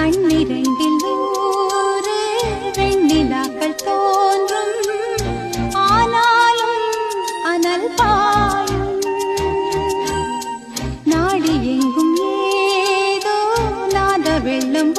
கண்ணிரண்டில் நூறு வெண்ணிலாக்கள் தோன்றும் ஆனாலும் அனல் பாயும் நாடி எங்கும் ஏதோ நாத வெள்ளம்